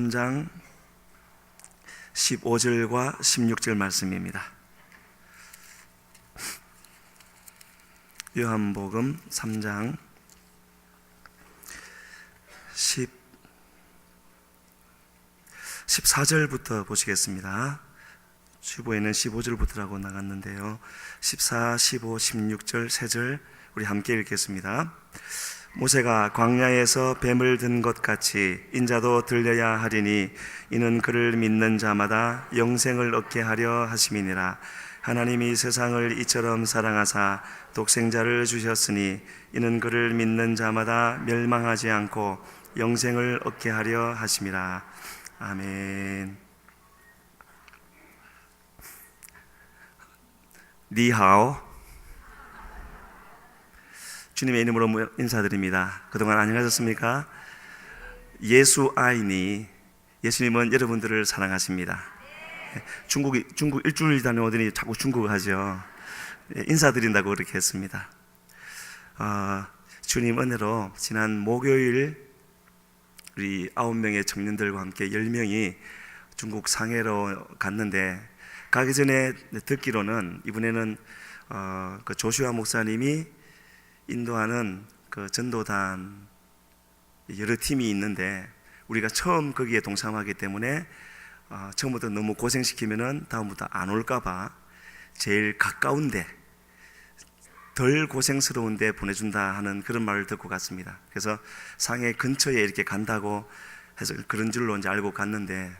3장 15절과 16절 말씀입니다. 요한복음 3장 14절부터 보시겠습니다. 주보에는 15절부터라고 나갔는데요. 14, 15, 16절 3절 우리 함께 읽겠습니다. 모세가 광야에서 뱀을 든 것 같이 인자도 들려야 하리니 이는 그를 믿는 자마다 영생을 얻게 하려 하심이니라. 하나님이 세상을 이처럼 사랑하사 독생자를 주셨으니 이는 그를 믿는 자마다 멸망하지 않고 영생을 얻게 하려 하심이라. 아멘. 니하오. 주님의 이름으로 인사드립니다. 그동안 안녕하셨습니까? 예수 아이니, 예수님은 여러분들을 사랑하십니다. 중국 일주일 다녀오더니 자꾸 중국어 하죠. 인사드린다고 그렇게 했습니다. 주님 은혜로 지난 목요일 우리 9명의 청년들과 함께 10명이 중국 상해로 갔는데, 가기 전에 듣기로는 이번에는 그 조슈아 목사님이 인도하는 그 전도단 여러 팀이 있는데, 우리가 처음 거기에 동참하기 때문에 처음부터 너무 고생시키면은 다음부터 안 올까봐 제일 가까운데 덜 고생스러운데 보내준다 하는 그런 말을 듣고 갔습니다. 그래서 상해 근처에 이렇게 간다고 해서 그런 줄로 이제 알고 갔는데,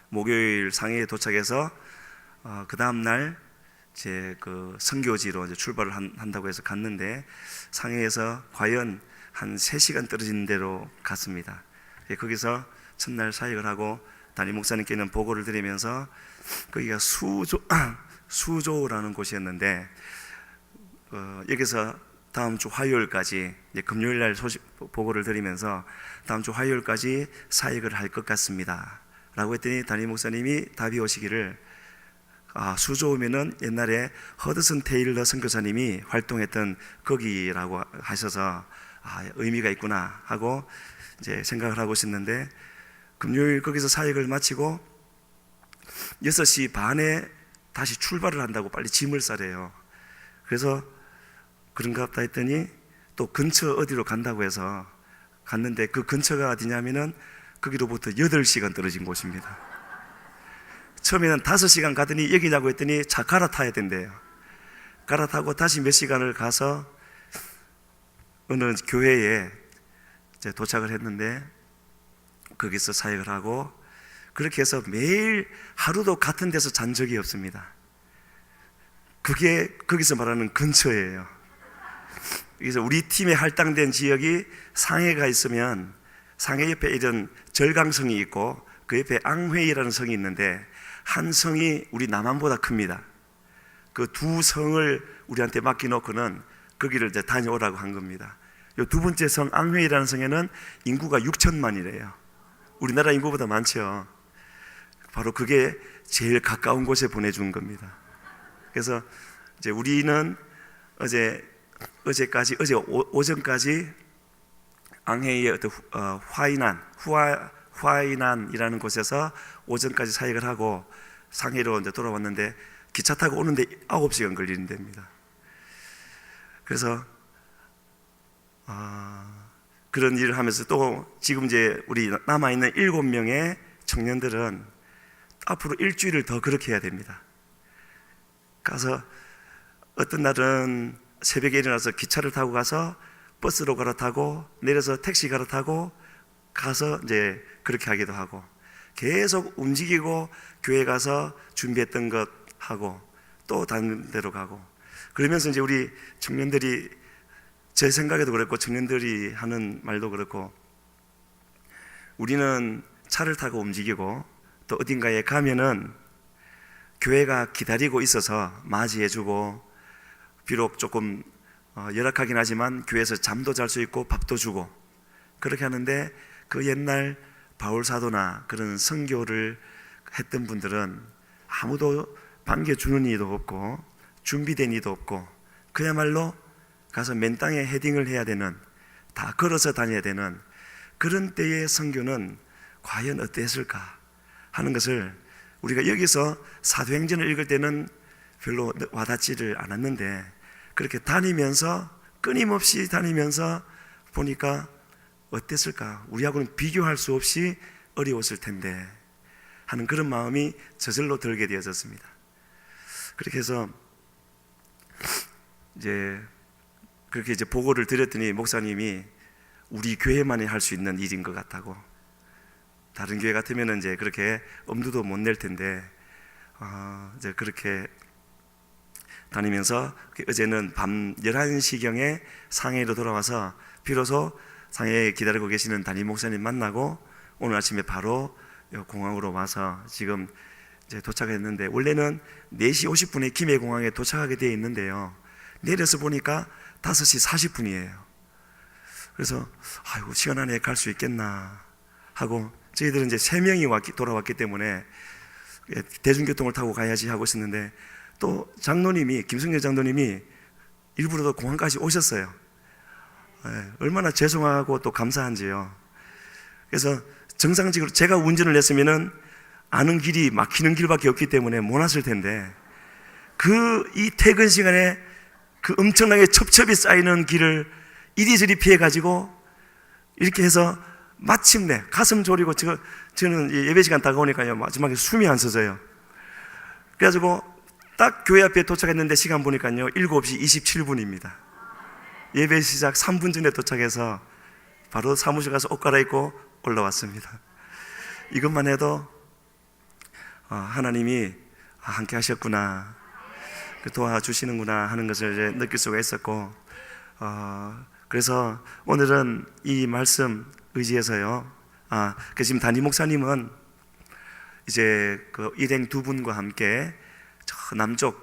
목요일 상해에 도착해서 그 다음날 제 그 선교지로 이제 출발을 한다고 해서 갔는데, 상해에서 과연 한 3시간 떨어진 데로 갔습니다. 거기서 첫날 사역을 하고 담임 목사님께는 보고를 드리면서, 거기가 수조라는 곳이었는데, 여기서 다음 주 화요일까지, 이제 금요일 날 보고를 드리면서 다음 주 화요일까지 사역을 할 것 같습니다 라고 했더니 담임 목사님이 답이 오시기를, 수조면은 옛날에 허드슨 테일러 선교사님이 활동했던 거기라고 하셔서 의미가 있구나 하고 이제 생각을 하고 있었는데, 금요일 거기서 사역을 마치고 6시 반에 다시 출발을 한다고 빨리 짐을 싸래요. 그래서 그런가 보다 했더니 또 근처 어디로 간다고 해서 갔는데, 그 근처가 어디냐면은 거기로부터 8시간 떨어진 곳입니다. 처음에는 5시간 가더니 여기냐고 했더니 차 갈아타야 된대요. 갈아타고 다시 몇 시간을 가서 어느 교회에 이제 도착을 했는데, 거기서 사역을 하고, 그렇게 해서 매일 하루도 같은 데서 잔 적이 없습니다. 그게 거기서 말하는 근처예요. 그래서 우리 팀에 할당된 지역이 상해가 있으면 상해 옆에 이런 절강성이 있고 그 옆에 앙회이라는 성이 있는데, 한 성이 우리 남한보다 큽니다. 그 두 성을 우리한테 맡겨놓고는 거기를 이제 다녀오라고 한 겁니다. 이 두 번째 성 앙회이라는 성에는 인구가 6천만이래요. 우리나라 인구보다 많죠. 바로 그게 제일 가까운 곳에 보내준 겁니다. 그래서 이제 우리는 어제 오전까지 앙헤이의 어떤 화이난이라는 곳에서 오전까지 사역을 하고 상해로 이제 돌아왔는데, 기차 타고 오는데 9시간 걸리는 데입니다. 그래서 그런 일을 하면서 또 지금 이제 우리 남아있는 7명의 청년들은 앞으로 일주일을 더 그렇게 해야 됩니다. 가서 어떤 날은 새벽에 일어나서 기차를 타고 가서 버스로 갈아타고, 내려서 택시 갈아타고 가서 이제 그렇게 하기도 하고, 계속 움직이고 교회 가서 준비했던 것 하고 또 다른 데로 가고, 그러면서 이제 우리 청년들이, 제 생각에도 그렇고 청년들이 하는 말도 그렇고, 우리는 차를 타고 움직이고 또 어딘가에 가면은 교회가 기다리고 있어서 맞이해주고, 비록 조금 열악하긴 하지만 교회에서 잠도 잘 수 있고 밥도 주고 그렇게 하는데, 그 옛날 바울 사도나 그런 선교를 했던 분들은 아무도 반겨주는 이도 없고 준비된 이도 없고, 그야말로 가서 맨 땅에 헤딩을 해야 되는, 다 걸어서 다녀야 되는 그런 때의 선교는 과연 어땠을까 하는 것을 우리가 여기서 사도행전을 읽을 때는 별로 와닿지를 않았는데, 그렇게 다니면서 끊임없이 다니면서 보니까 어땠을까? 우리하고는 비교할 수 없이 어려웠을 텐데 하는 그런 마음이 저절로 들게 되어졌습니다. 그렇게 해서 그렇게 보고를 드렸더니 목사님이 우리 교회만이 할 수 있는 일인 것 같다고, 다른 교회 같으면 이제 그렇게 엄두도 못 낼 텐데, 이제 그렇게 다니면서 어제는 밤 11시경에 상해로 돌아와서 비로소 상해에 기다리고 계시는 담임 목사님 만나고 오늘 아침에 바로 공항으로 와서 지금 이제 도착했는데, 원래는 4시 50분에 김해공항에 도착하게 되어 있는데요, 내려서 보니까 5시 40분이에요. 그래서 아이고, 시간 안에 갈 수 있겠나 하고, 저희들은 이제 3명이 돌아왔기 때문에 대중교통을 타고 가야지 하고 있었는데, 또 장로님이, 김승렬 장로님이 일부러 더 공항까지 오셨어요. 얼마나 죄송하고 또 감사한지요. 그래서 정상적으로 제가 운전을 했으면은 아는 길이 막히는 길밖에 없기 때문에 못 왔을 텐데, 이 퇴근 시간에 그 엄청나게 첩첩이 쌓이는 길을 이리저리 피해가지고 이렇게 해서 마침내 가슴 졸이고, 저는 예배 시간 다가오니까요, 마지막에 숨이 안 서져요. 그래가지고 딱 교회 앞에 도착했는데 시간 보니까요 7시 27분입니다 예배 시작 3분 전에 도착해서 바로 사무실 가서 옷 갈아입고 올라왔습니다. 이것만 해도 하나님이 함께 하셨구나, 도와주시는구나 하는 것을 이제 느낄 수가 있었고, 그래서 오늘은 이 말씀 의지해서요, 지금 담임 목사님은 이제 그 일행 2분과 함께 저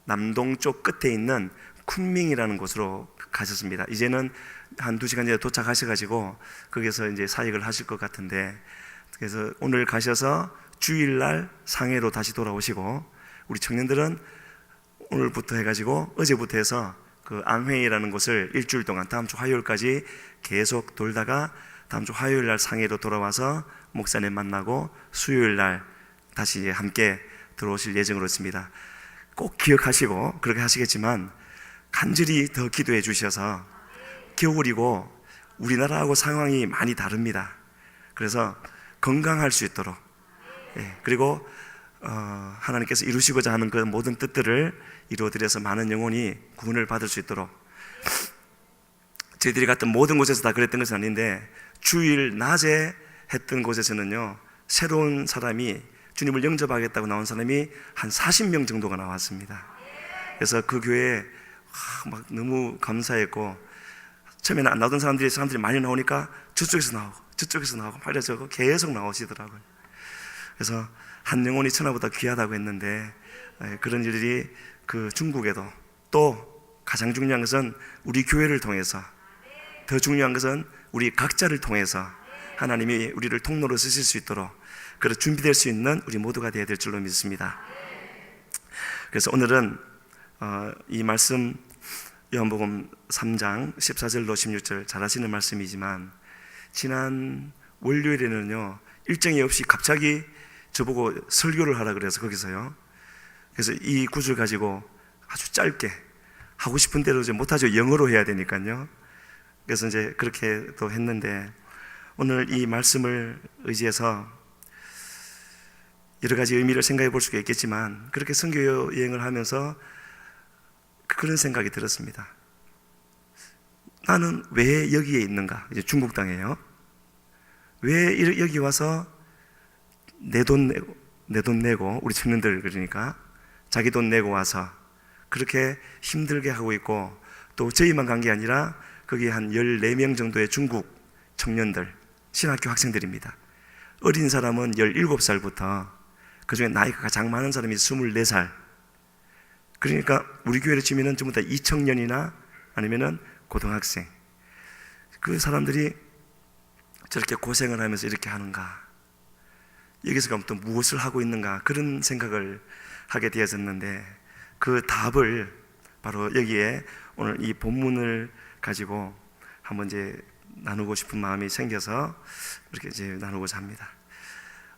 남동쪽 끝에 있는 쿤밍이라는 곳으로 가셨습니다. 이제는 한 2시간 전에 도착하셔가지고 거기서 이제 사역을 하실 것 같은데, 그래서 오늘 가셔서 주일날 상해로 다시 돌아오시고, 우리 청년들은 오늘부터 해가지고 어제부터 해서 그 안회라는 곳을 일주일 동안 다음 주 화요일까지 계속 돌다가 다음 주 화요일날 상해로 돌아와서 목사님 만나고 수요일날 다시 함께 들어오실 예정으로 있습니다. 꼭 기억하시고 그렇게 하시겠지만 간절히 더 기도해 주셔서, 겨울이고 우리나라하고 상황이 많이 다릅니다. 그래서 건강할 수 있도록, 그리고 하나님께서 이루시고자 하는 그 모든 뜻들을 이루어드려서 많은 영혼이 구원을 받을 수 있도록, 저희들이 갔던 모든 곳에서 다 그랬던 것은 아닌데 주일 낮에 했던 곳에서는요, 새로운 사람이, 주님을 영접하겠다고 나온 사람이 한 40명 정도가 나왔습니다. 그래서 그 교회에 막 너무 감사했고, 처음에는 안 나오던 사람들이 많이 나오니까 저쪽에서 나오고 말해서 계속 나오시더라고요. 그래서 한 영혼이 천하보다 귀하다고 했는데, 그런 일들이 그 중국에도, 또 가장 중요한 것은 우리 교회를 통해서, 더 중요한 것은 우리 각자를 통해서 하나님이 우리를 통로로 쓰실 수 있도록 그렇게 준비될 수 있는 우리 모두가 되어야 될 줄로 믿습니다. 그래서 오늘은 이 말씀 요한복음 3장 14절로 16절 잘 아시는 말씀이지만, 지난 월요일에는요 일정이 없이 갑자기 저보고 설교를 하라 그래서 거기서요, 그래서 이 구절 가지고 아주 짧게 하고 싶은 대로 이제 못하죠. 영어로 해야 되니까요. 그래서 이제 그렇게 또 했는데, 오늘 이 말씀을 의지해서 여러 가지 의미를 생각해 볼 수가 있겠지만, 그렇게 선교 여행을 하면서 그런 생각이 들었습니다. 나는 왜 여기에 있는가? 이제 중국 땅이에요. 왜 여기 와서 내 돈 내고 우리 청년들, 그러니까 자기 돈 내고 와서 그렇게 힘들게 하고 있고, 또 저희만 간 게 아니라 거기 한 14명 정도의 중국 청년들, 신학교 학생들입니다. 어린 사람은 17살부터, 그 중에 나이가 가장 많은 사람이 24살. 그러니까 우리 교회를 치면은 전부 다 2청년이나 아니면은 고등학생. 그 사람들이 저렇게 고생을 하면서 이렇게 하는가, 여기서 그럼 또 무엇을 하고 있는가, 그런 생각을 하게 되어졌는데, 그 답을 바로 여기에 오늘 이 본문을 가지고 한번 이제 나누고 싶은 마음이 생겨서 이렇게 이제 나누고자 합니다.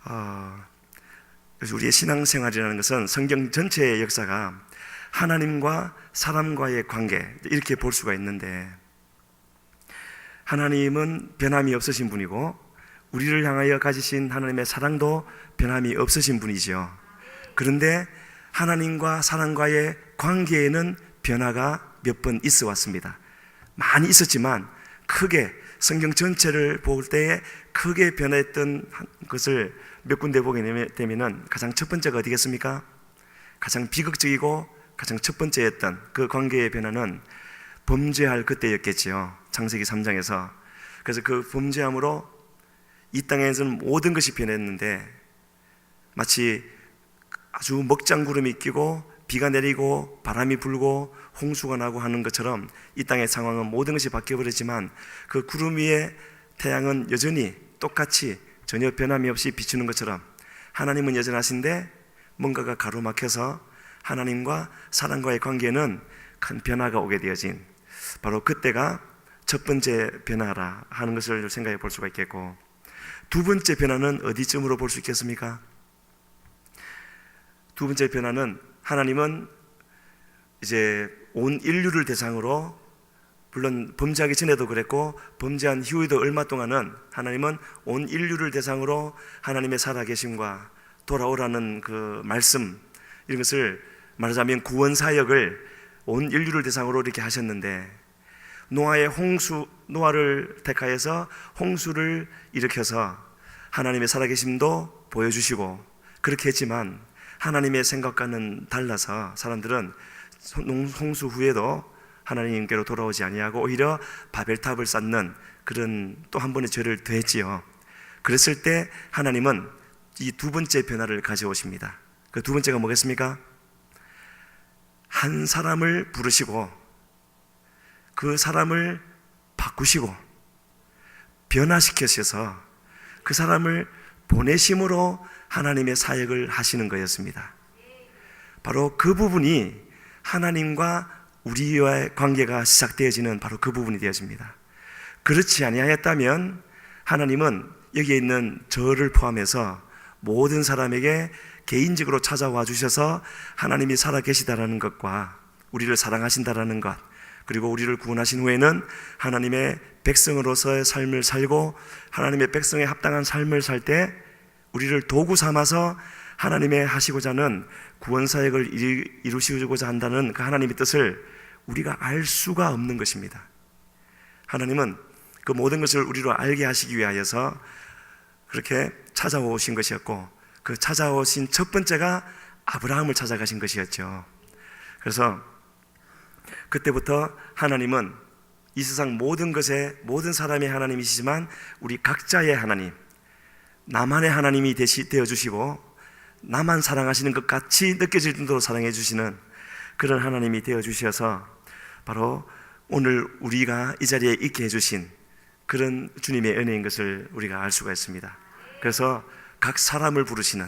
그래서 우리의 신앙생활이라는 것은 성경 전체의 역사가 하나님과 사람과의 관계, 이렇게 볼 수가 있는데, 하나님은 변함이 없으신 분이고 우리를 향하여 가지신 하나님의 사랑도 변함이 없으신 분이죠. 그런데 하나님과 사람과의 관계에는 변화가 몇 번 있어 왔습니다. 많이 있었지만 크게 성경 전체를 볼 때에 크게 변했던 것을 몇 군데 보게 되면 가장 첫 번째가 어디겠습니까? 가장 비극적이고 가장 첫 번째였던 그 관계의 변화는 범죄할 그때였겠지요. 창세기 3장에서. 그래서 그 범죄함으로 이 땅에서는 모든 것이 변했는데, 마치 아주 먹장구름이 끼고 비가 내리고 바람이 불고 홍수가 나고 하는 것처럼 이 땅의 상황은 모든 것이 바뀌어버렸지만, 그 구름 위에 태양은 여전히 똑같이 전혀 변함이 없이 비추는 것처럼 하나님은 여전하신데, 뭔가가 가로막혀서 하나님과 사람과의 관계에는 큰 변화가 오게 되어진, 바로 그때가 첫 번째 변화라 하는 것을 생각해 볼 수가 있겠고, 두 번째 변화는 어디쯤으로 볼 수 있겠습니까? 두 번째 변화는, 하나님은 이제 온 인류를 대상으로, 물론 범죄하기 전에도 그랬고 범죄한 후에도 얼마 동안은 하나님은 온 인류를 대상으로 하나님의 살아계심과 돌아오라는 그 말씀, 이런 것을 말하자면 구원 사역을 온 인류를 대상으로 이렇게 하셨는데, 노아를 택하여서 홍수를 일으켜서 하나님의 살아계심도 보여주시고 그렇게 했지만, 하나님의 생각과는 달라서 사람들은 홍수 후에도 하나님께로 돌아오지 아니하고 오히려 바벨탑을 쌓는 그런 또 한 번의 죄를 더했지요. 그랬을 때 하나님은 이 두 번째 변화를 가져오십니다. 그 두 번째가 뭐겠습니까? 한 사람을 부르시고 그 사람을 바꾸시고 변화시키셔서 그 사람을 보내심으로 하나님의 사역을 하시는 거였습니다. 바로 그 부분이 하나님과 우리와의 관계가 시작되어지는 바로 그 부분이 되어집니다. 그렇지 아니하였다면 하나님은 여기에 있는 저를 포함해서 모든 사람에게 개인적으로 찾아와 주셔서 하나님이 살아계시다라는 것과 우리를 사랑하신다라는 것, 그리고 우리를 구원하신 후에는 하나님의 백성으로서의 삶을 살고 하나님의 백성에 합당한 삶을 살 때 우리를 도구 삼아서 하나님의 하시고자 하는 구원 사역을 이루시고자 한다는 그 하나님의 뜻을 우리가 알 수가 없는 것입니다. 하나님은 그 모든 것을 우리로 알게 하시기 위하여서 그렇게 찾아오신 것이었고, 그 찾아오신 첫 번째가 아브라함을 찾아가신 것이었죠. 그래서 그때부터 하나님은 이 세상 모든 것에 모든 사람의 하나님이시지만 우리 각자의 하나님, 나만의 하나님이 되어주시고 나만 사랑하시는 것 같이 느껴질 정도로 사랑해 주시는 그런 하나님이 되어주셔서 바로 오늘 우리가 이 자리에 있게 해주신 그런 주님의 은혜인 것을 우리가 알 수가 있습니다. 그래서 각 사람을 부르시는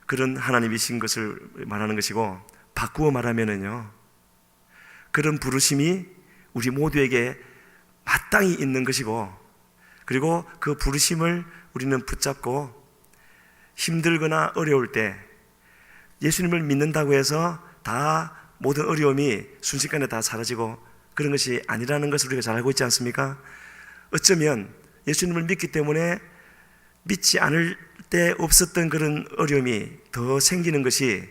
그런 하나님이신 것을 말하는 것이고, 바꾸어 말하면은요, 그런 부르심이 우리 모두에게 마땅히 있는 것이고, 그리고 그 부르심을 우리는 붙잡고 힘들거나 어려울 때 예수님을 믿는다고 해서 다 모든 어려움이 순식간에 다 사라지고 그런 것이 아니라는 것을 우리가 잘 알고 있지 않습니까? 어쩌면 예수님을 믿기 때문에 믿지 않을 때 없었던 그런 어려움이 더 생기는 것이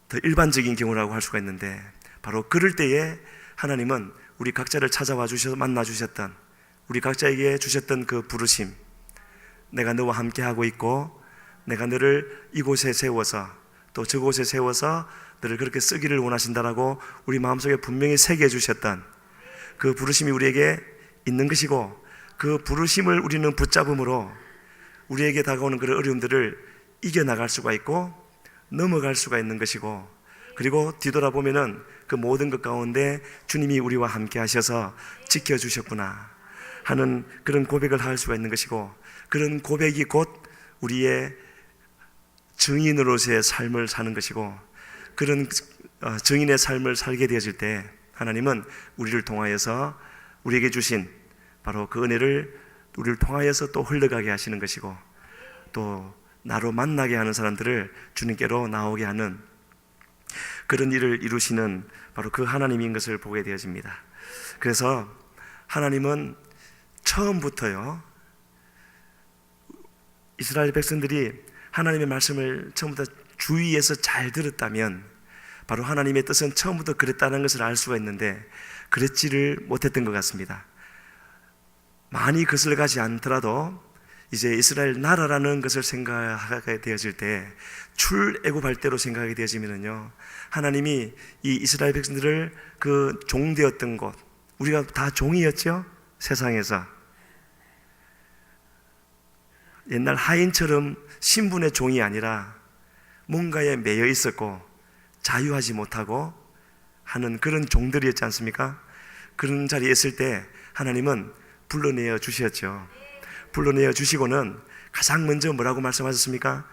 더 일반적인 경우라고 할 수가 있는데, 바로 그럴 때에 하나님은 우리 각자를 찾아와 주셔서 만나 주셨던, 우리 각자에게 주셨던 그 부르심, 내가 너와 함께 하고 있고 내가 너를 이곳에 세워서 또 저곳에 세워서 너를 그렇게 쓰기를 원하신다라고 우리 마음속에 분명히 새겨 주셨던 그 부르심이 우리에게 있는 것이고, 그 부르심을 우리는 붙잡음으로 우리에게 다가오는 그런 어려움들을 이겨나갈 수가 있고 넘어갈 수가 있는 것이고, 그리고 뒤돌아보면은 그 모든 것 가운데 주님이 우리와 함께 하셔서 지켜주셨구나 하는 그런 고백을 할 수가 있는 것이고, 그런 고백이 곧 우리의 증인으로서의 삶을 사는 것이고, 그런 증인의 삶을 살게 되어질 때 하나님은 우리를 통하여서 우리에게 주신 바로 그 은혜를 우리를 통하여서 또 흘러가게 하시는 것이고, 또 나로 만나게 하는 사람들을 주님께로 나오게 하는 그런 일을 이루시는 바로 그 하나님인 것을 보게 되어집니다. 그래서 하나님은 처음부터요, 이스라엘 백성들이 하나님의 말씀을 처음부터 주위에서 잘 들었다면 바로 하나님의 뜻은 처음부터 그랬다는 것을 알 수가 있는데 그랬지를 못했던 것 같습니다. 많이 거슬러가지 않더라도 이제 이스라엘 나라라는 것을 생각하게 되어질 때 출애굽할 때로 생각하게 되어지면요, 하나님이 이 이스라엘 백성들을 그 종되었던 곳, 우리가 다 종이었죠? 세상에서 옛날 하인처럼 신분의 종이 아니라 뭔가에 매여 있었고 자유하지 못하고 하는 그런 종들이었지 않습니까? 그런 자리에 있을 때 하나님은 불러내어 주셨죠. 불러내어 주시고는 가장 먼저 뭐라고 말씀하셨습니까?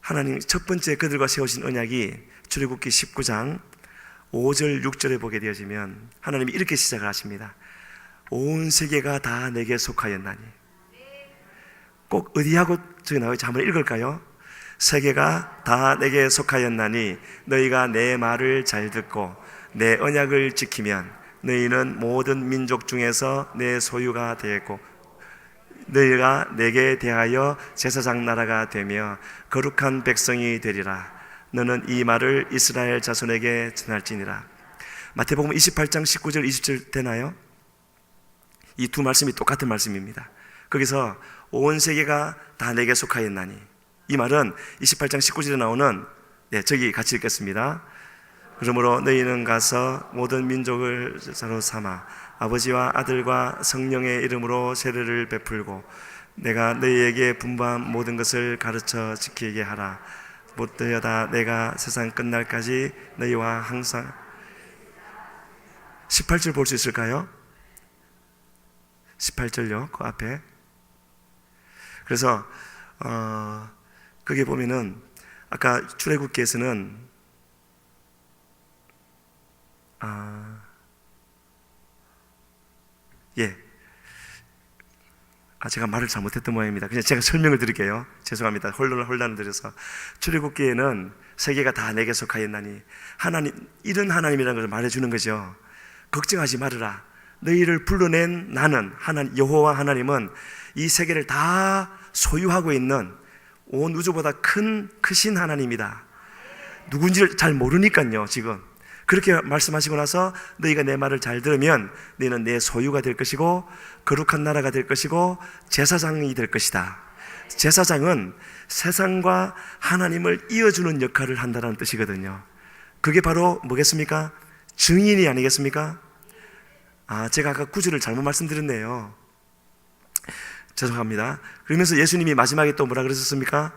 하나님 첫 번째 그들과 세우신 언약이 출애굽기 19장 5절 6절에 보게 되어지면 하나님이 이렇게 시작을 하십니다. 온 세계가 다 내게 속하였나니. 꼭 어디하고 저기 나오지? 한번 읽을까요? 세계가 다 내게 속하였나니 너희가 내 말을 잘 듣고 내 언약을 지키면 너희는 모든 민족 중에서 내 소유가 되겠고 너희가 내게 대하여 제사장 나라가 되며 거룩한 백성이 되리라. 너는 이 말을 이스라엘 자손에게 전할지니라. 마태복음 28장 19절 20절 되나요? 이 두 말씀이 똑같은 말씀입니다. 거기서 온 세계가 다 내게 속하였나니, 이 말은 28장 19절에 나오는, 저기 같이 읽겠습니다. 그러므로 너희는 가서 모든 민족을 제사로 삼아 아버지와 아들과 성령의 이름으로 세례를 베풀고 내가 너희에게 분부한 모든 것을 가르쳐 지키게 하라. 못되어다 내가 세상 끝날까지 너희와 항상. 18절 볼 수 있을까요? 18절요, 그 앞에. 그래서 거기에 보면은 아까 출애굽기에서는 제가 말을 잘못했던 모양입니다. 그냥 제가 설명을 드릴게요. 죄송합니다. 혼란을 드려서. 출애굽기에는 세계가 다 내게 속하였나니, 하나님, 이런 하나님이라는 것을 말해주는 거죠. 걱정하지 말으라. 너희를 불러낸 나는 여호와 하나님은 이 세계를 다 소유하고 있는 온 우주보다 크신 하나님이다. 누군지를 잘 모르니까요, 지금. 그렇게 말씀하시고 나서 너희가 내 말을 잘 들으면 너희는 내 소유가 될 것이고 거룩한 나라가 될 것이고 제사장이 될 것이다. 제사장은 세상과 하나님을 이어주는 역할을 한다는 뜻이거든요. 그게 바로 뭐겠습니까? 증인이 아니겠습니까? 제가 아까 구절을 잘못 말씀드렸네요. 죄송합니다. 그러면서 예수님이 마지막에 또 뭐라 그러셨습니까?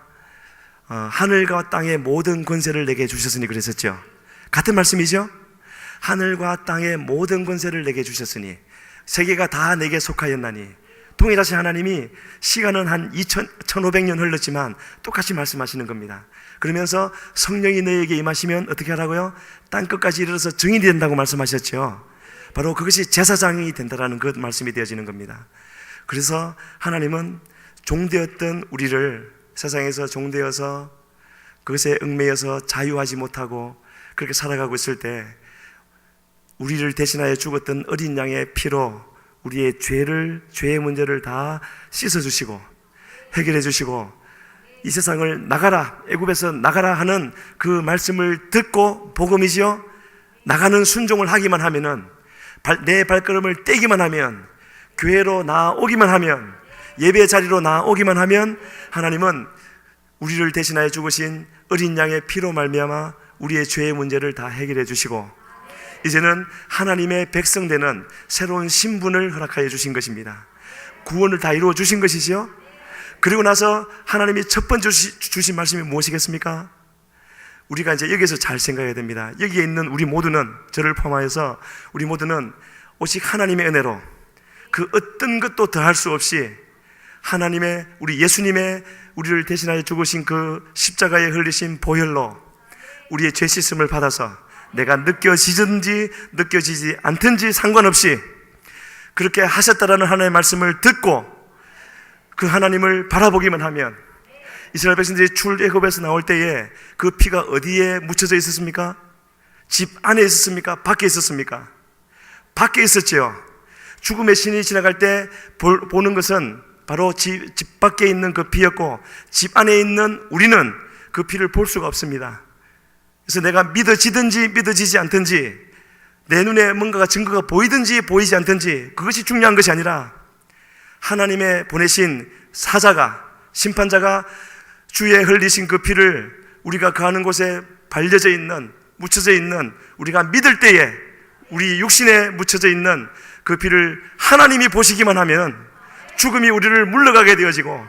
하늘과 땅의 모든 권세를 내게 주셨으니 그랬었죠. 같은 말씀이죠? 하늘과 땅의 모든 권세를 내게 주셨으니, 세계가 다 내게 속하였나니. 동일하신 하나님이 시간은 한 1500년 흘렀지만 똑같이 말씀하시는 겁니다. 그러면서 성령이 너희에게 임하시면 어떻게 하라고요? 땅끝까지 이르러서 증인이 된다고 말씀하셨죠. 바로 그것이 제사장이 된다라는 그 말씀이 되어지는 겁니다. 그래서 하나님은 종되었던 우리를, 세상에서 종되어서 그것에 얽매여서 자유하지 못하고 그렇게 살아가고 있을 때 우리를 대신하여 죽었던 어린 양의 피로 우리의 죄의 문제를 다 씻어주시고 해결해 주시고, 이 세상을 나가라, 애굽에서 나가라 하는 그 말씀을 듣고, 복음이지요, 나가는 순종을 하기만 하면은, 내 발걸음을 떼기만 하면, 교회로 나오기만 하면, 예배 자리로 나오기만 하면 하나님은 우리를 대신하여 죽으신 어린 양의 피로 말미암아 우리의 죄의 문제를 다 해결해 주시고, 이제는 하나님의 백성 되는 새로운 신분을 허락하여 주신 것입니다. 구원을 다 이루어 주신 것이지요. 그리고 나서 하나님이 첫 번째 주신 말씀이 무엇이겠습니까? 우리가 이제 여기서 잘 생각해야 됩니다. 여기에 있는 우리 모두는, 저를 포함하여서 우리 모두는 오직 하나님의 은혜로 그 어떤 것도 더할 수 없이 하나님의, 우리 예수님의 우리를 대신하여 죽으신 그 십자가에 흘리신 보혈로 우리의 죄 씻음을 받아서 내가 느껴지든지 느껴지지 않든지 상관없이 그렇게 하셨다라는 하나님의 말씀을 듣고 그 하나님을 바라보기만 하면, 이스라엘 백성들이 출애굽에서 나올 때에 그 피가 어디에 묻혀져 있었습니까? 집 안에 있었습니까? 밖에 있었습니까? 밖에 있었지요. 죽음의 신이 지나갈 때 보는 것은 바로 집 밖에 있는 그 피였고, 집 안에 있는 우리는 그 피를 볼 수가 없습니다. 그래서 내가 믿어지든지 믿어지지 않든지, 내 눈에 뭔가가 증거가 보이든지 보이지 않든지, 그것이 중요한 것이 아니라 하나님의 보내신 사자가, 심판자가 주에 흘리신 그 피를 우리가 가는 곳에 발려져 있는, 묻혀져 있는, 우리가 믿을 때에 우리 육신에 묻혀져 있는 그 피를 하나님이 보시기만 하면 죽음이 우리를 물러가게 되어지고,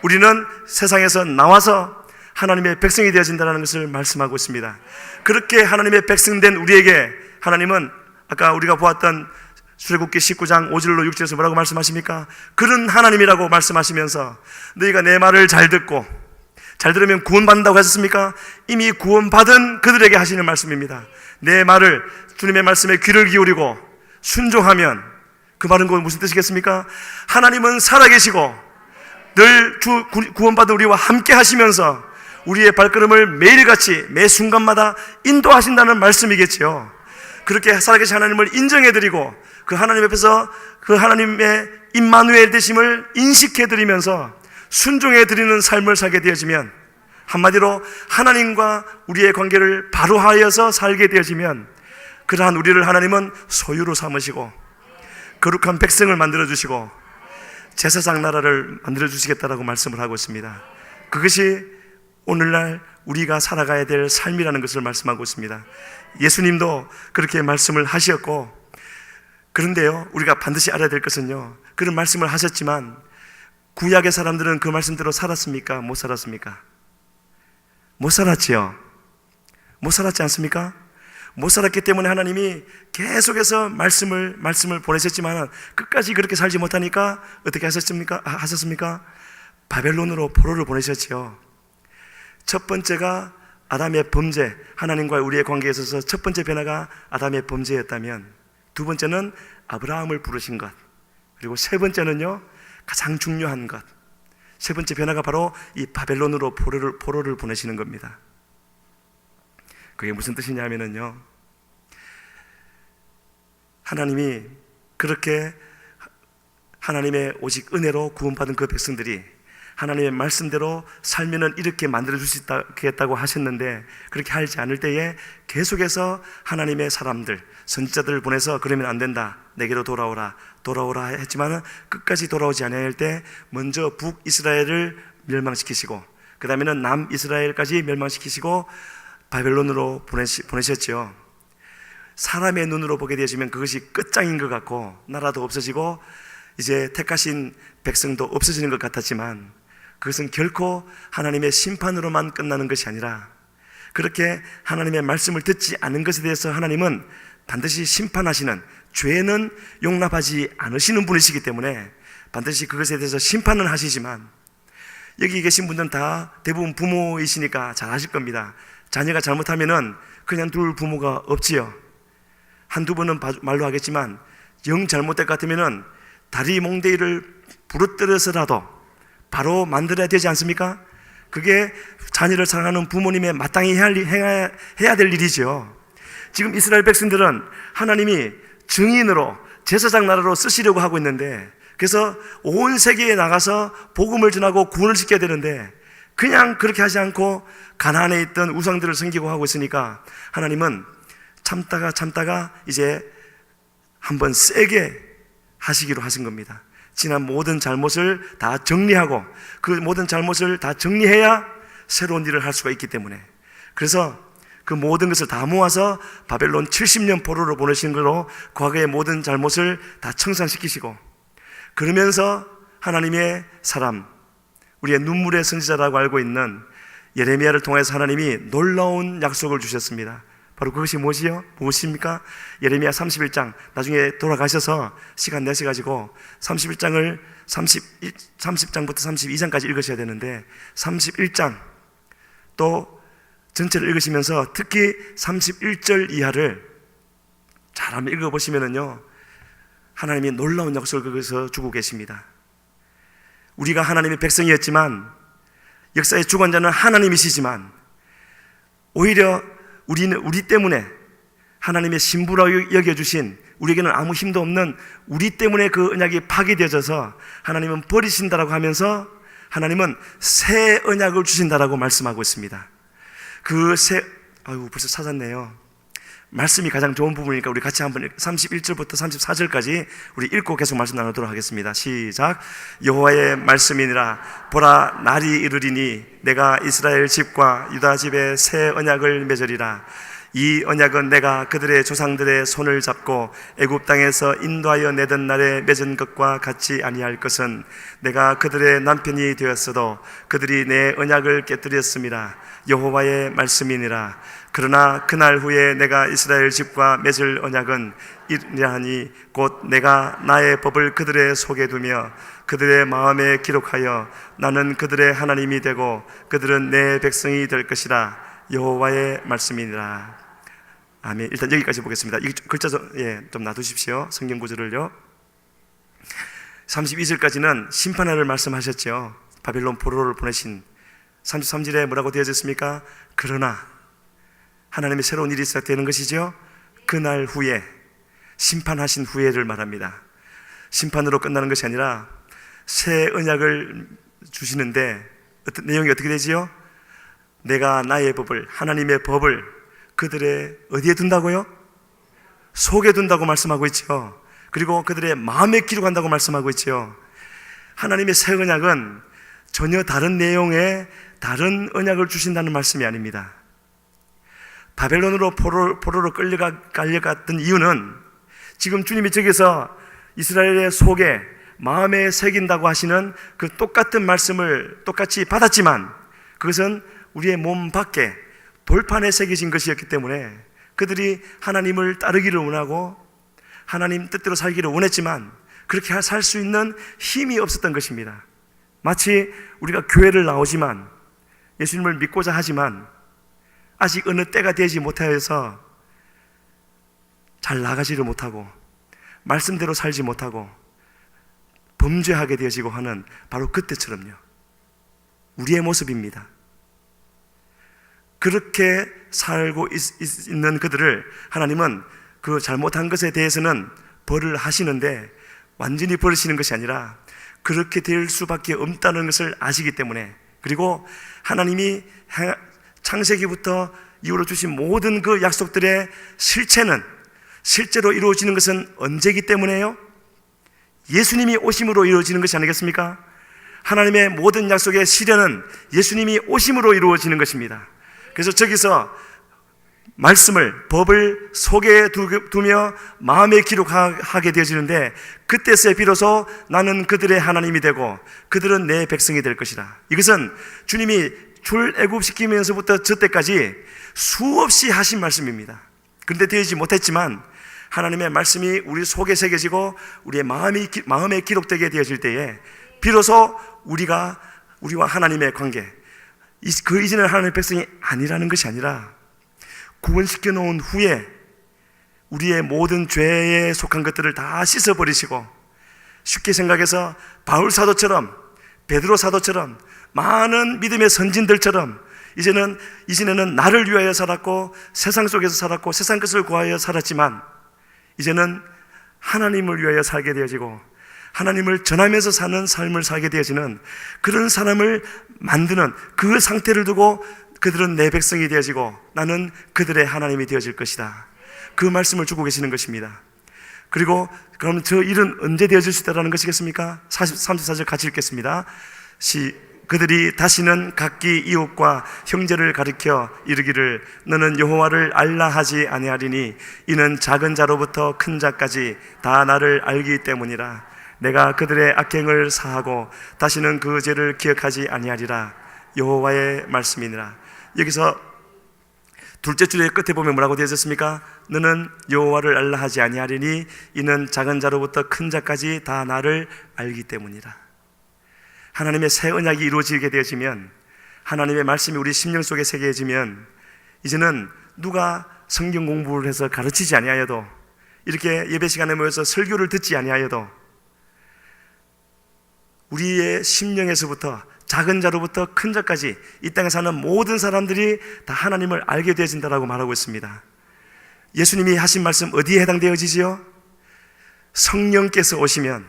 우리는 세상에서 나와서 하나님의 백성이 되어진다는 것을 말씀하고 있습니다. 그렇게 하나님의 백성된 우리에게 하나님은 아까 우리가 보았던 출애굽기 19장 5절로 6절에서 뭐라고 말씀하십니까? 그런 하나님이라고 말씀하시면서, 너희가 내 말을 잘 듣고 잘 들으면 구원받는다고 하셨습니까? 이미 구원받은 그들에게 하시는 말씀입니다. 내 말을, 주님의 말씀에 귀를 기울이고 순종하면, 그 말은 곧 무슨 뜻이겠습니까? 하나님은 살아계시고 늘 구원받은 우리와 함께 하시면서 우리의 발걸음을 매일같이 매 순간마다 인도하신다는 말씀이겠지요. 그렇게 살아계신 하나님을 인정해드리고 그 하나님 앞에서 그 하나님의 임마누엘 되심을 인식해드리면서 순종해드리는 삶을 살게 되어지면, 한마디로 하나님과 우리의 관계를 바로 하여서 살게 되어지면, 그러한 우리를 하나님은 소유로 삼으시고 거룩한 백성을 만들어주시고 제사장 나라를 만들어주시겠다라고 말씀을 하고 있습니다. 그것이 오늘날 우리가 살아가야 될 삶이라는 것을 말씀하고 있습니다. 예수님도 그렇게 말씀을 하셨고, 그런데요, 우리가 반드시 알아야 될 것은요, 그런 말씀을 하셨지만 구약의 사람들은 그 말씀대로 살았습니까? 못 살았습니까? 못 살았지요. 못 살았지 않습니까? 못 살았기 때문에 하나님이 계속해서 말씀을 보내셨지만 끝까지 그렇게 살지 못하니까 어떻게 하셨습니까? 바벨론으로 포로를 보내셨지요. 첫 번째가 아담의 범죄, 하나님과 우리의 관계에 있어서 첫 번째 변화가 아담의 범죄였다면, 두 번째는 아브라함을 부르신 것, 그리고 세 번째는요, 가장 중요한 것, 세 번째 변화가 바로 이 바벨론으로 포로를 보내시는 겁니다. 그게 무슨 뜻이냐면요, 하나님이 그렇게 하나님의 오직 은혜로 구원받은 그 백성들이 하나님의 말씀대로 살면은 이렇게 만들어 주시겠다고 하셨는데, 그렇게 하지 않을 때에 계속해서 하나님의 사람들, 선지자들을 보내서 그러면 안 된다, 내게로 돌아오라 했지만은 끝까지 돌아오지 않을 때 먼저 북이스라엘을 멸망시키시고, 그 다음에는 남이스라엘까지 멸망시키시고 바벨론으로 보내셨죠. 사람의 눈으로 보게 되어지면 그것이 끝장인 것 같고 나라도 없어지고 이제 택하신 백성도 없어지는 것 같았지만, 그것은 결코 하나님의 심판으로만 끝나는 것이 아니라, 그렇게 하나님의 말씀을 듣지 않은 것에 대해서 하나님은 반드시 심판하시는, 죄는 용납하지 않으시는 분이시기 때문에 반드시 그것에 대해서 심판은 하시지만, 여기 계신 분들은 다 대부분 부모이시니까 잘 아실 겁니다. 자녀가 잘못하면은 그냥 둘 부모가 없지요. 한두 번은 말로 하겠지만 영 잘못될 것 같으면은 다리 몽대기를 부러뜨려서라도 바로 만들어야 되지 않습니까? 그게 자녀를 사랑하는 부모님의 마땅히 해야 될 일이죠. 지금 이스라엘 백성들은 하나님이 증인으로 제사장 나라로 쓰시려고 하고 있는데, 그래서 온 세계에 나가서 복음을 전하고 구원을 시켜야 되는데 그냥 그렇게 하지 않고 가나안에 있던 우상들을 섬기고 하고 있으니까 하나님은 참다가 이제 한번 세게 하시기로 하신 겁니다. 지난 모든 잘못을 다 정리하고, 그 모든 잘못을 다 정리해야 새로운 일을 할 수가 있기 때문에, 그래서 그 모든 것을 다 모아서 바벨론 70년 포로로 보내신 거로 과거의 모든 잘못을 다 청산시키시고, 그러면서 하나님의 사람, 우리의 눈물의 선지자라고 알고 있는 예레미야를 통해서 하나님이 놀라운 약속을 주셨습니다. 바로 그것이 무엇입니까? 예레미야 31장, 나중에 돌아가셔서 시간 내셔가지고 31장을 30장부터 32장까지 읽으셔야 되는데, 31장 또 전체를 읽으시면서 특히 31절 이하를 잘 한번 읽어보시면은요, 하나님이 놀라운 약속을 거기서 주고 계십니다. 우리가 하나님의 백성이었지만, 역사의 주관자는 하나님이시지만, 오히려 우리는 우리 때문에 하나님의 신부라고 여겨주신, 우리에게는 아무 힘도 없는 우리 때문에 그 언약이 파괴되어져서 하나님은 버리신다라고 하면서 하나님은 새 언약을 주신다라고 말씀하고 있습니다. 벌써 찾았네요. 말씀이 가장 좋은 부분이니까 우리 같이 한번 31절부터 34절까지 우리 읽고 계속 말씀 나누도록 하겠습니다. 시작. 여호와의 말씀이니라. 보라, 날이 이르리니 내가 이스라엘 집과 유다 집에 새 언약을 맺으리라. 이 언약은 내가 그들의 조상들의 손을 잡고 애굽 땅에서 인도하여 내던 날에 맺은 것과 같이 아니할 것은, 내가 그들의 남편이 되었어도 그들이 내 언약을 깨뜨렸음이라. 여호와의 말씀이니라. 그러나 그날 후에 내가 이스라엘 집과 맺을 언약은 이러하니 곧 내가 나의 법을 그들의 속에 두며 그들의 마음에 기록하여 나는 그들의 하나님이 되고 그들은 내 백성이 될 것이라. 여호와의 말씀이니라. 아멘. 일단 여기까지 보겠습니다. 이 글자 좀 놔두십시오. 성경 구절을요. 32절까지는 심판하를 말씀하셨죠. 바벨론 포로를 보내신. 33절에 뭐라고 되어져 있습니까? 그러나 하나님의 새로운 일이 시작되는 것이죠. 그날 후에, 심판하신 후에를 말합니다. 심판으로 끝나는 것이 아니라 새 언약을 주시는데 어떤 내용이 어떻게 되지요? 내가 나의 법을, 하나님의 법을 그들의 어디에 둔다고요? 속에 둔다고 말씀하고 있죠. 그리고 그들의 마음에 기록한다고 말씀하고 있죠. 하나님의 새 언약은 전혀 다른 내용의 다른 언약을 주신다는 말씀이 아닙니다. 바벨론으로 포로로 끌려갔던 이유는 지금 주님이 저기서 이스라엘의 속에 마음에 새긴다고 하시는 그 똑같은 말씀을 똑같이 받았지만, 그것은 우리의 몸 밖에 돌판에 새겨진 것이었기 때문에 그들이 하나님을 따르기를 원하고 하나님 뜻대로 살기를 원했지만 그렇게 살 수 있는 힘이 없었던 것입니다. 마치 우리가 교회를 나오지만, 예수님을 믿고자 하지만 아직 어느 때가 되지 못하여서 잘 나가지를 못하고 말씀대로 살지 못하고 범죄하게 되어지고 하는, 바로 그때처럼요. 우리의 모습입니다. 그렇게 살고 있는 그들을 하나님은 그 잘못한 것에 대해서는 벌을 하시는데, 완전히 버리시는 것이 아니라 그렇게 될 수밖에 없다는 것을 아시기 때문에, 그리고 하나님이 창세기부터 이후로 주신 모든 그 약속들의 실체는, 실제로 이루어지는 것은 언제이기 때문에요? 예수님이 오심으로 이루어지는 것이 아니겠습니까? 하나님의 모든 약속의 실현은 예수님이 오심으로 이루어지는 것입니다. 그래서 저기서 말씀을, 법을 속에 두며 마음에 기록하게 되어지는데, 그때서야 비로소 나는 그들의 하나님이 되고 그들은 내 백성이 될 것이다. 이것은 주님이 출애굽시키면서부터 저 때까지 수없이 하신 말씀입니다. 그런데 되지 못했지만 하나님의 말씀이 우리 속에 새겨지고 우리의 마음에 기록되게 되어질 때에 비로소 우리와 하나님의 관계, 그 이전에 하나님의 백성이 아니라는 것이 아니라 구원시켜 놓은 후에 우리의 모든 죄에 속한 것들을 다 씻어버리시고, 쉽게 생각해서 바울 사도처럼, 베드로 사도처럼, 많은 믿음의 선진들처럼 이전에는 나를 위하여 살았고 세상 속에서 살았고 세상 것을 구하여 살았지만, 이제는 하나님을 위하여 살게 되어지고 하나님을 전하면서 사는 삶을 살게 되어지는 그런 사람을 만드는 그 상태를 두고 그들은 내 백성이 되어지고 나는 그들의 하나님이 되어질 것이다. 그 말씀을 주고 계시는 것입니다. 그리고 그럼 저 일은 언제 되어질 수 있다는 것이겠습니까? 34절 같이 읽겠습니다. 그들이 다시는 각기 이웃과 형제를 가리켜 이르기를 너는 여호와를 알라 하지 아니하리니 이는 작은 자로부터 큰 자까지 다 나를 알기 때문이라. 내가 그들의 악행을 사하고 다시는 그 죄를 기억하지 아니하리라. 여호와의 말씀이니라. 여기서 둘째 줄의 끝에 보면 뭐라고 되어 있습니까? 너는 여호와를 알라 하지 아니하리니 이는 작은 자로부터 큰 자까지 다 나를 알기 때문이라. 하나님의 새 언약이 이루어지게 되어지면, 하나님의 말씀이 우리 심령 속에 새겨지면, 이제는 누가 성경 공부를 해서 가르치지 아니하여도 이렇게 예배 시간에 모여서 설교를 듣지 아니하여도 우리의 심령에서부터 작은 자로부터 큰 자까지 이 땅에 사는 모든 사람들이 다 하나님을 알게 되어진다라고 말하고 있습니다. 예수님이 하신 말씀 어디에 해당되어지지요? 성령께서 오시면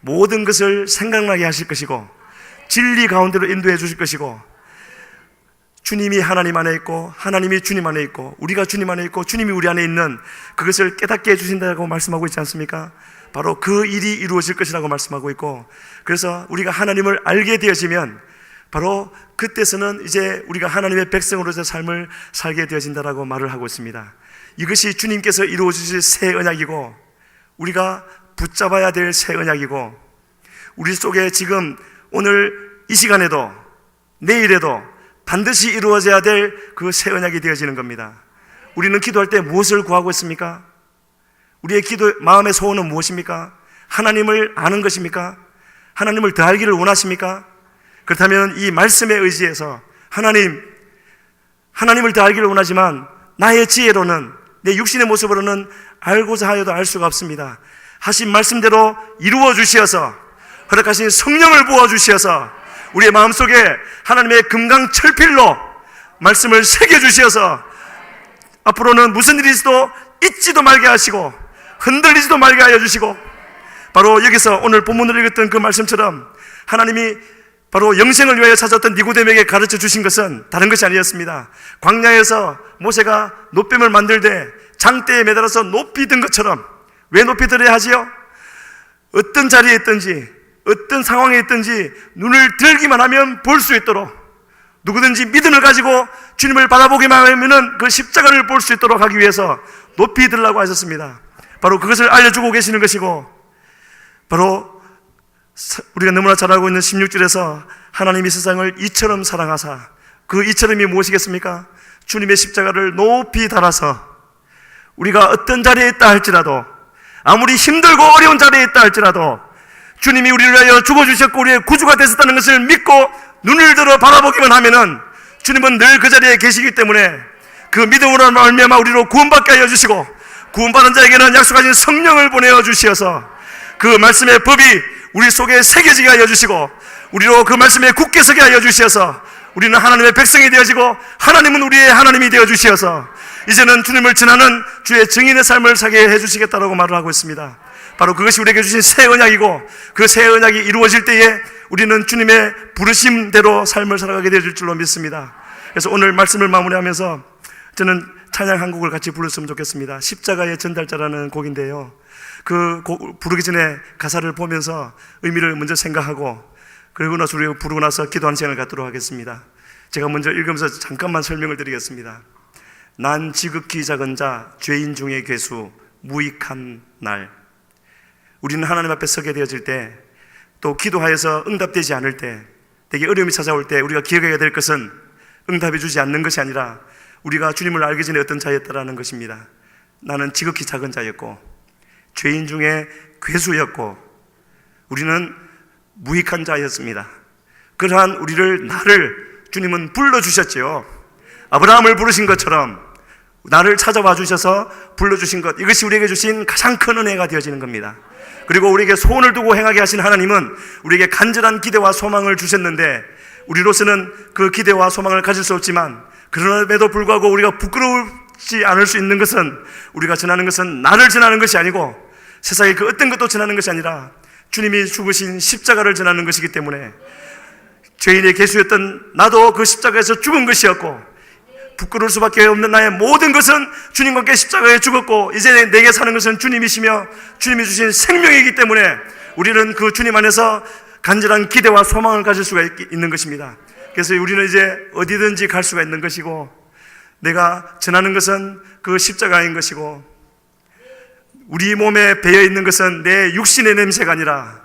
모든 것을 생각나게 하실 것이고 진리 가운데로 인도해 주실 것이고, 주님이 하나님 안에 있고 하나님이 주님 안에 있고 우리가 주님 안에 있고 주님이 우리 안에 있는 그것을 깨닫게 해주신다고 말씀하고 있지 않습니까? 바로 그 일이 이루어질 것이라고 말씀하고 있고, 그래서 우리가 하나님을 알게 되어지면 바로 그때서는 이제 우리가 하나님의 백성으로서 삶을 살게 되어진다라고 말을 하고 있습니다. 이것이 주님께서 이루어 주실 새 언약이고 우리가 붙잡아야 될 새 언약이고, 우리 속에 지금 오늘 이 시간에도 내일에도 반드시 이루어져야 될 그 새 언약이 되어지는 겁니다. 우리는 기도할 때 무엇을 구하고 있습니까? 우리의 기도, 마음의 소원은 무엇입니까? 하나님을 아는 것입니까? 하나님을 더 알기를 원하십니까? 그렇다면 이 말씀에 의지해서 하나님을 더 알기를 원하지만 나의 지혜로는, 내 육신의 모습으로는 알고자 하여도 알 수가 없습니다. 하신 말씀대로 이루어 주시어서, 허락하신 성령을 부어 주시어서 우리의 마음속에 하나님의 금강철필로 말씀을 새겨 주시어서 앞으로는 무슨 일이 있어도 잊지도 말게 하시고 흔들리지도 말게 하여 주시고, 바로 여기서 오늘 본문을 읽었던 그 말씀처럼 하나님이 바로 영생을 위하여 찾았던 니고데모에게 가르쳐 주신 것은 다른 것이 아니었습니다. 광야에서 모세가 놋뱀을 만들되 장대에 매달아서 높이 든 것처럼, 왜 높이 들어야 하지요? 어떤 자리에 있든지 어떤 상황에 있든지 눈을 들기만 하면 볼 수 있도록, 누구든지 믿음을 가지고 주님을 바라보기만 하면 그 십자가를 볼 수 있도록 하기 위해서 높이 들라고 하셨습니다. 바로 그것을 알려주고 계시는 것이고, 바로 우리가 너무나 잘 알고 있는 16절에서 하나님이 세상을 이처럼 사랑하사, 그 이처럼이 무엇이겠습니까? 주님의 십자가를 높이 달아서 우리가 어떤 자리에 있다 할지라도, 아무리 힘들고 어려운 자리에 있다 할지라도 주님이 우리를 위하여 죽어주셨고 우리의 구주가 되셨다는 것을 믿고 눈을 들어 바라보기만 하면은 주님은 늘 그 자리에 계시기 때문에 그 믿음으로 말미암아 우리로 구원받게 하여 주시고, 구원받은 자에게는 약속하신 성령을 보내어 주시어서 그 말씀의 법이 우리 속에 새겨지게 하여 주시고 우리로 그 말씀에 굳게 서게 하여 주시어서 우리는 하나님의 백성이 되어지고 하나님은 우리의 하나님이 되어 주시어서 이제는 주님을 지나는 주의 증인의 삶을 살게 해주시겠다라고 말을 하고 있습니다. 바로 그것이 우리에게 주신 새 언약이고, 그 새 언약이 이루어질 때에 우리는 주님의 부르심대로 삶을 살아가게 되어질 줄로 믿습니다. 그래서 오늘 말씀을 마무리하면서 저는 찬양 한 곡을 같이 불렀으면 좋겠습니다. 십자가의 전달자라는 곡인데요, 그 곡 부르기 전에 가사를 보면서 의미를 먼저 생각하고, 그리고 나서 우리가 부르고 나서 기도하는 시간을 갖도록 하겠습니다. 제가 먼저 읽으면서 잠깐만 설명을 드리겠습니다. 난 지극히 작은 자, 죄인 중에 괴수, 무익한 날. 우리는 하나님 앞에 서게 되어질 때, 또 기도하여서 응답되지 않을 때, 되게 어려움이 찾아올 때 우리가 기억해야 될 것은 응답해 주지 않는 것이 아니라 우리가 주님을 알기 전에 어떤 자였다라는 것입니다. 나는 지극히 작은 자였고 죄인 중에 괴수였고 우리는 무익한 자였습니다. 그러한 나를 주님은 불러주셨지요. 아브라함을 부르신 것처럼 나를 찾아와 주셔서 불러주신 것, 이것이 우리에게 주신 가장 큰 은혜가 되어지는 겁니다. 그리고 우리에게 소원을 두고 행하게 하신 하나님은 우리에게 간절한 기대와 소망을 주셨는데, 우리로서는 그 기대와 소망을 가질 수 없지만, 그럼에도 불구하고 우리가 부끄러우지 않을 수 있는 것은, 우리가 전하는 것은 나를 전하는 것이 아니고 세상의 그 어떤 것도 전하는 것이 아니라 주님이 죽으신 십자가를 전하는 것이기 때문에, 죄인의 괴수였던 나도 그 십자가에서 죽은 것이었고, 부끄러울 수밖에 없는 나의 모든 것은 주님과 함께 십자가에 죽었고, 이제 내게 사는 것은 주님이시며 주님이 주신 생명이기 때문에 우리는 그 주님 안에서 간절한 기대와 소망을 가질 수가 있는 것입니다. 그래서 우리는 이제 어디든지 갈 수가 있는 것이고, 내가 전하는 것은 그 십자가인 것이고, 우리 몸에 배어 있는 것은 내 육신의 냄새가 아니라,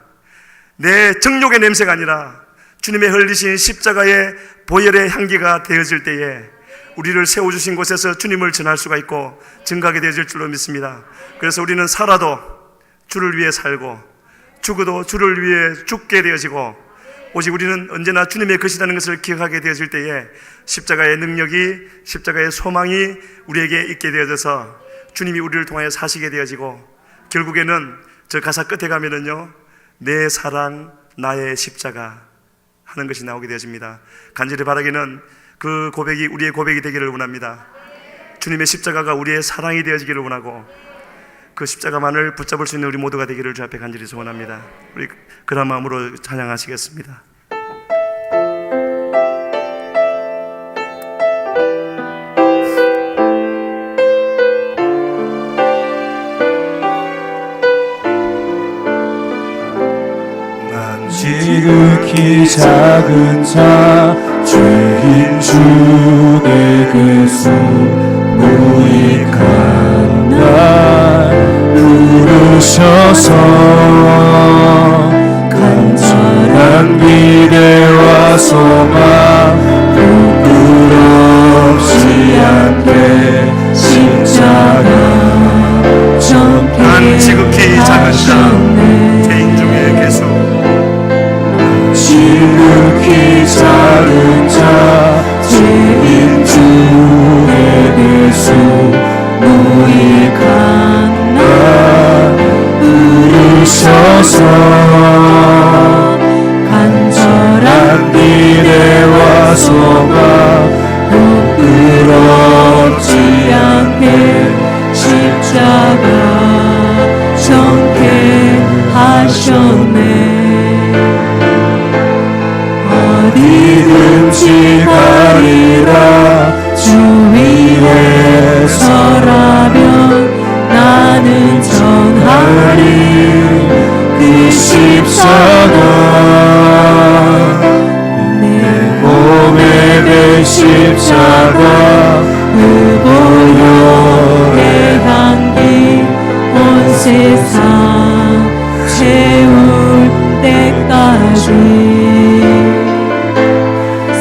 내 정욕의 냄새가 아니라 주님의 흘리신 십자가의 보혈의 향기가 되어질 때에 우리를 세워주신 곳에서 주님을 전할 수가 있고 증가하게 되어질 줄로 믿습니다. 그래서 우리는 살아도 주를 위해 살고 죽어도 주를 위해 죽게 되어지고, 오직 우리는 언제나 주님의 것이라는 것을 기억하게 되어질 때에 십자가의 능력이, 십자가의 소망이 우리에게 있게 되어져서 주님이 우리를 통하여 사시게 되어지고, 결국에는 저 가사 끝에 가면은요, 내 사랑 나의 십자가 하는 것이 나오게 되어집니다. 간절히 바라기는 그 고백이 우리의 고백이 되기를 원합니다. 주님의 십자가가 우리의 사랑이 되어지기를 원하고, 그 십자가만을 붙잡을 수 있는 우리 모두가 되기를 주 앞에 간절히 소원합니다. 우리 그런 마음으로 찬양하시겠습니다. 지극히 작은 자 죄인 중에 괴수 무익한 날 부르셔서 간절한 기대와 소망 부끄럽지 않게 십자가 난 지극히 작은 자 죄인 중에 괴수 지극히 작은 자 죄인 중에 괴수 무익한 나 부르셔서 간절한 기대와 소망 부끄럽지 않게 십자가 정케 하셨네. 어디든지 가리라 주 위에 서라면 나는 전하리 그 십자가 내 몸에 된 십자가 그 보혈의 향기 온 세상 채울 때까지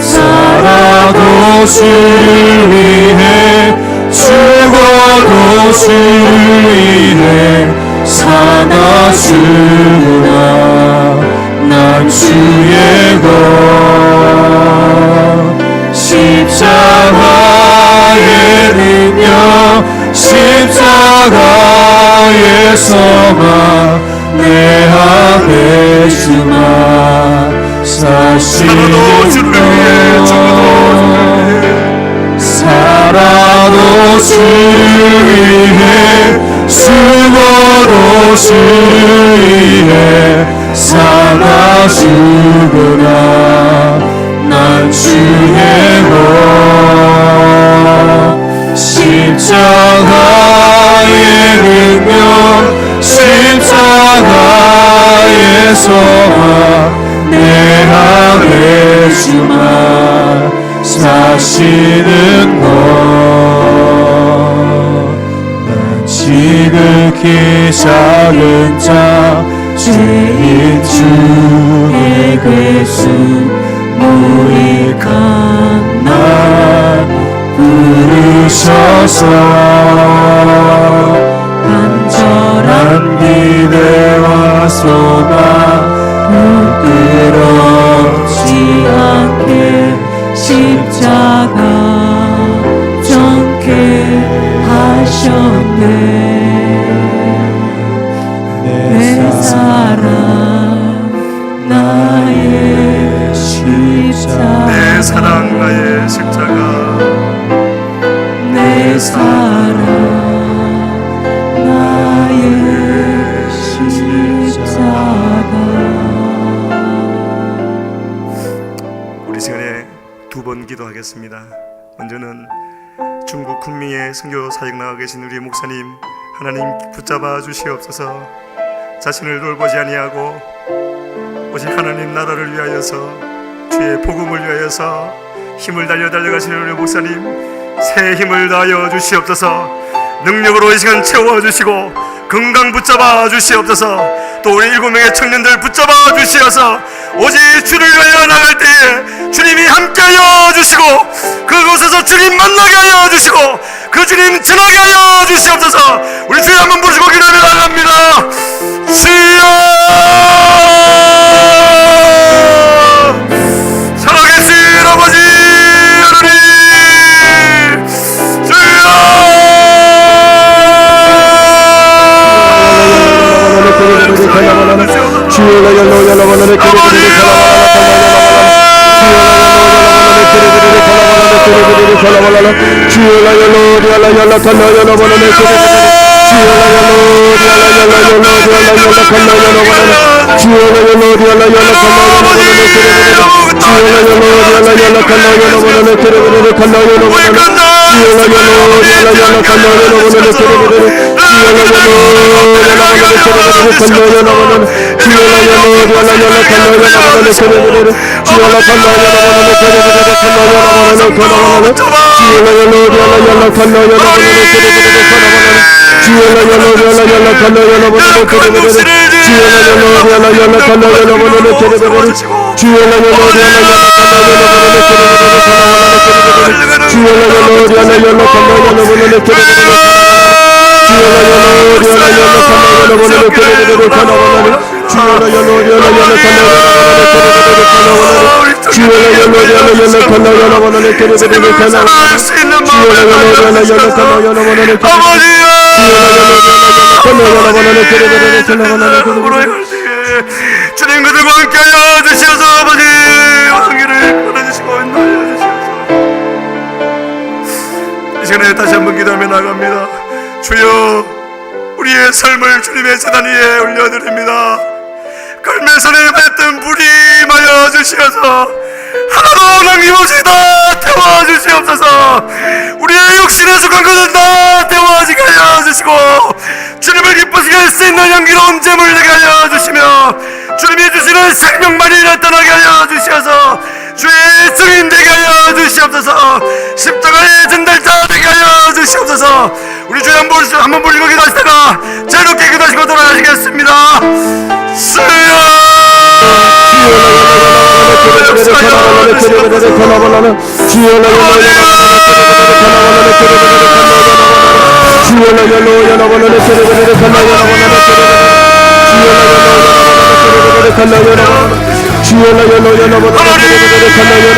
살아도 주를 위해 죽어도 주를 위해 사나 주구나 난 주의 것 십자가의 능력 십자가의 소망 내 앞에 주마 사시는 살아도 주를 위해 죽어도 주를 위해 살아 주구나 난 주의 것 십자가의 능력 십자가의 소망 내 앞에 주마 사시는 것 난 지극히 작은 자 죄인 중에 괴수 무익한 날 부르셔서 간절한 기대와 소망 부끄럽지 않게 십자가 정케 하셨네. 내 사랑 나의 십자가 내 사랑 나의 십자가 내 사랑 나의 십자가. 우리 시간에 두 번 기도하겠습니다. 먼저는 중국 군민의 선교 사역 나가 계신 우리 목사님 하나님 붙잡아 주시옵소서. 자신을 돌보지 아니하고 오직 하나님 나라를 위하여서 주의 복음을 위하여서 힘을 달려가시는 우리 목사님 새 힘을 다하여 주시옵소서. 능력으로 이 시간 채워주시고 건강 붙잡아 주시옵소서. 또 우리 7명의 청년들 붙잡아 주시어서 오직 주를 위하여 나갈 때에 주님이 함께하여 주시고 그곳에서 주님 만나게 하여 주시고 그 주님 전하게 하여 주시옵소서. 우리 주여 한번 부르시고 기도를 나갑니다. 주여 살아계신 아버지 하나님 주여 주님 그들과 함께하여 주시옵소서. 아버지 왕기를 끊어주시고 인도하여 주시옵소서. 이 시간에 다시 한번 기도하며 나갑니다. 주여 우리의 삶을 주님의 제단 위에 올려드립니다. 갈매선에 맺던 불이 임하여 주시어서 하나도 남김없이 다 태워주시옵소서. 우리의 육신에 속한 것은 다 태워지게 하여 주시고 주님을 기쁘시게 할 수 있는 향기로운 재물 되게 하여 주시며 주님이 주시는 생명만이 나타나게 하여 주시어서 주의 증인 되게 하여 주시옵소서. 십자가의 전달자 되게 하여 주시옵소서. 우리 주여 한번 불리고 기도하시다가 자유롭게 기도하시고 돌아가시겠습니다. 주여